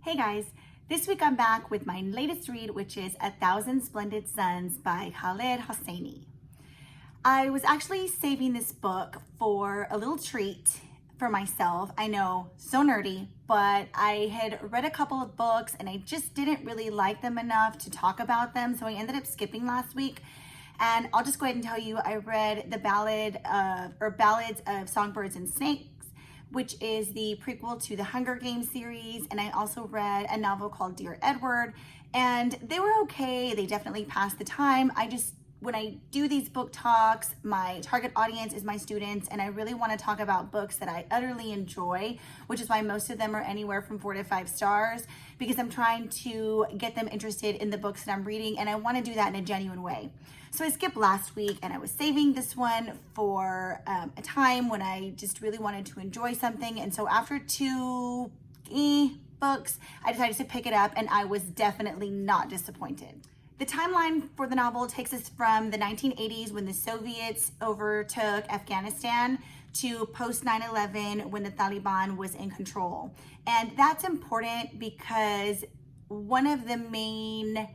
Hey guys, this week I'm back with my latest read, which is A Thousand Splendid Suns by Khaled Hosseini. I was actually saving this book for a little treat for myself. I know, so nerdy, but I had read a couple of books and I just didn't really like them enough to talk about them, so I ended up skipping last week. And I'll just go ahead and tell you, I read the Ballads of Songbirds and Snakes, which is the prequel to the Hunger Games series. And I also read a novel called Dear Edward, and they were okay. They definitely passed the time. When I do these book talks, my target audience is my students, and I really want to talk about books that I utterly enjoy, which is why most of them are anywhere from 4 to 5 stars, because I'm trying to get them interested in the books that I'm reading, and I want to do that in a genuine way. So I skipped last week, and I was saving this one for a time when I just really wanted to enjoy something. And so after two books, I decided to pick it up, and I was definitely not disappointed. The timeline for the novel takes us from the 1980s when the Soviets overtook Afghanistan to post 9/11 when the Taliban was in control. And that's important because one of the main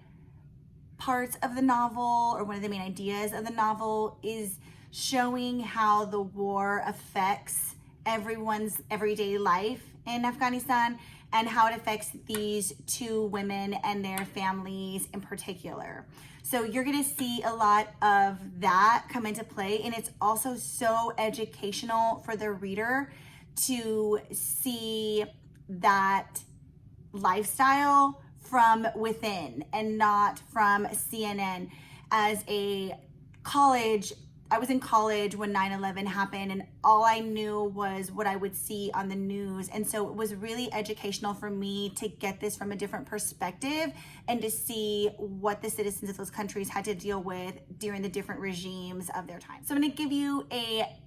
parts of the novel, or one of the main ideas of the novel, is showing how the war affects everyone's everyday life in Afghanistan and how it affects these two women and their families in particular. So you're gonna see a lot of that come into play, and it's also so educational for the reader to see that lifestyle from within and not from CNN. I was in college when 9/11 happened, and all I knew was what I would see on the news. And so it was really educational for me to get this from a different perspective and to see what the citizens of those countries had to deal with during the different regimes of their time. So I'm going to give you a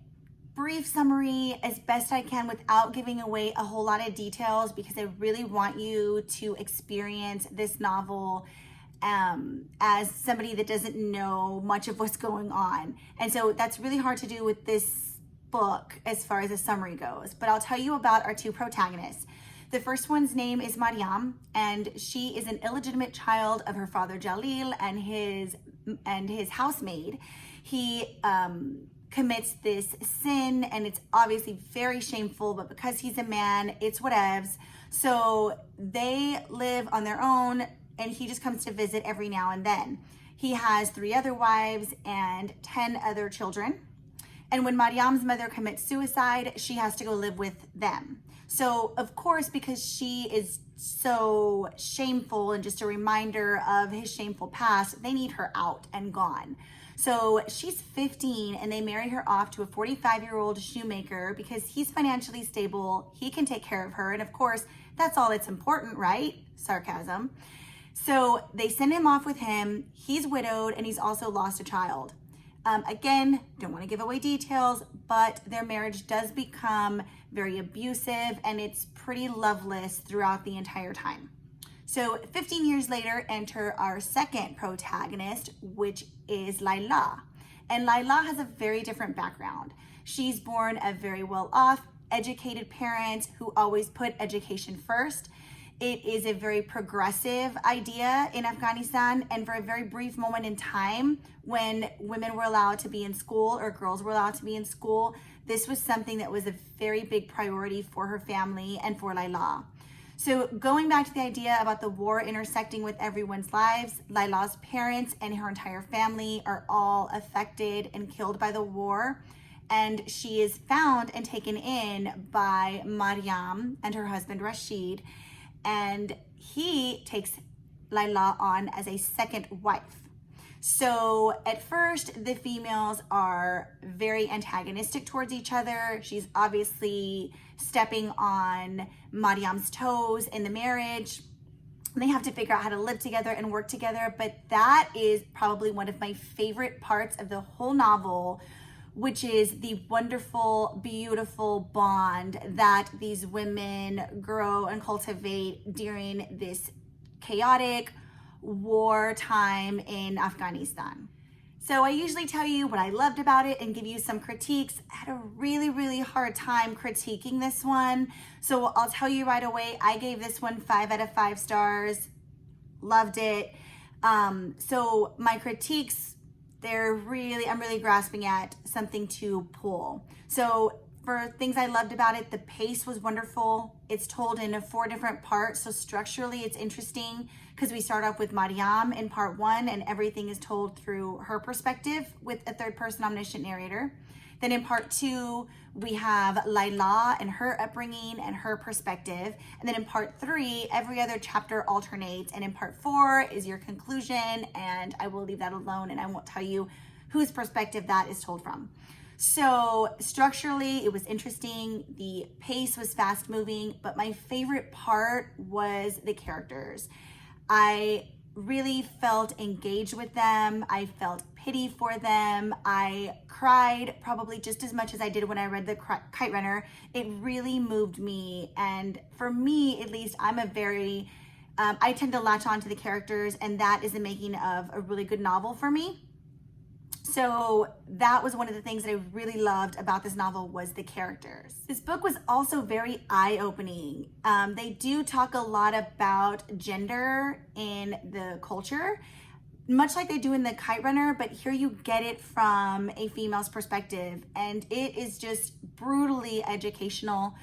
brief summary as best I can without giving away a whole lot of details, because I really want you to experience this novel as somebody that doesn't know much of what's going on. And so that's really hard to do with this book as far as a summary goes. But I'll tell you about our two protagonists. The first one's name is Mariama, and she is an illegitimate child of her father Jalil and his housemaid. He commits this sin, and it's obviously very shameful, but because he's a man, it's whatevs. So they live on their own, and he just comes to visit every now and then. He has 3 other wives and 10 other children. And when Mariam's mother commits suicide, she has to go live with them. So of course, because she is so shameful and just a reminder of his shameful past, they need her out and gone. So she's 15, and they marry her off to a 45-year-old shoemaker because he's financially stable, he can take care of her, and of course, that's all that's important, right? Sarcasm. So they send him off with him. He's widowed, and he's also lost a child. Again, don't want to give away details, but their marriage does become very abusive, and it's pretty loveless throughout the entire time. So 15 years later, enter our second protagonist, which is Layla. And Layla has a very different background. She's born of very well-off, educated parents who always put education first. It is a very progressive idea in Afghanistan, and for a very brief moment in time when women were allowed to be in school, or girls were allowed to be in school, this was something that was a very big priority for her family and for Layla. So going back to the idea about the war intersecting with everyone's lives, Layla's parents and her entire family are all affected and killed by the war. And she is found and taken in by Mariam and her husband Rashid, and he takes Layla on as a second wife. So at first, the females are very antagonistic towards each other. She's obviously stepping on Mariam's toes in the marriage. They have to figure out how to live together and work together, but that is probably one of my favorite parts of the whole novel, which is the wonderful, beautiful bond that these women grow and cultivate during this chaotic war time in Afghanistan. So I usually tell you what I loved about it and give you some critiques. I had a really hard time critiquing this one. So I'll tell you right away, I gave this one 5 out of 5 stars. Loved it. So my critiques, I'm really grasping at something to pull. So for things I loved about it, the pace was wonderful. It's told in 4 different parts. So structurally it's interesting because we start off with Mariam in part 1 and everything is told through her perspective with a 3rd-person omniscient narrator. Then in part 2, we have Laila and her upbringing and her perspective. And then in part 3, every other chapter alternates. And in part 4 is your conclusion, and I will leave that alone and I won't tell you whose perspective that is told from. So structurally, it was interesting. The pace was fast moving, but my favorite part was the characters. I really felt engaged with them. I felt pity for them. I cried probably just as much as I did when I read The Kite Runner. It really moved me. And for me, at least, I tend to latch on to the characters, and that is the making of a really good novel for me. So that was one of the things that I really loved about this novel was the characters. This book was also very eye-opening. They do talk a lot about gender in the culture, much like they do in The Kite Runner, but here you get it from a female's perspective, and it is just brutally educational.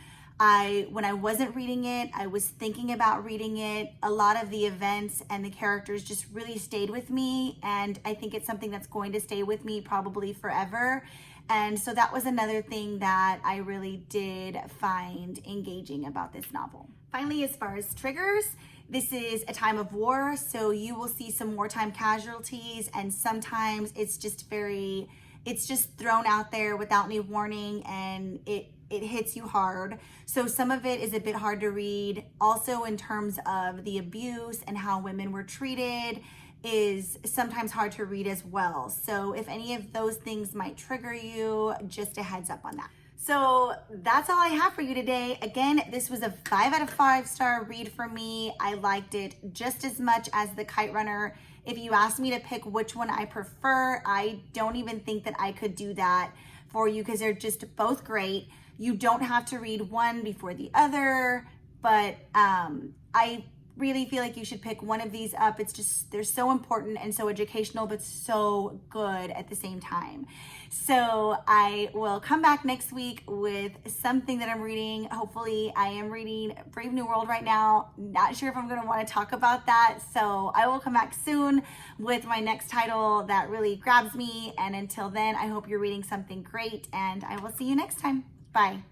When I wasn't reading it, I was thinking about reading it. A lot of the events and the characters just really stayed with me, and I think it's something that's going to stay with me probably forever. And so that was another thing that I really did find engaging about this novel. Finally, as far as triggers, this is a time of war, so you will see some wartime casualties, and sometimes it's just thrown out there without any warning, and it hits you hard. So some of it is a bit hard to read. Also, in terms of the abuse and how women were treated is sometimes hard to read as well. So if any of those things might trigger you, just a heads up on that. So that's all I have for you today. Again, this was a 5 out of 5 star read for me. I liked it just as much as The Kite Runner. If you asked me to pick which one I prefer, I don't even think that I could do that for you because they're just both great. You don't have to read one before the other, but I really feel like you should pick one of these up. It's just, they're so important and so educational, but so good at the same time. So I will come back next week with something that I'm reading. Hopefully I am reading Brave New World right now. Not sure if I'm going to want to talk about that. So I will come back soon with my next title that really grabs me. And until then, I hope you're reading something great, and I will see you next time. Bye.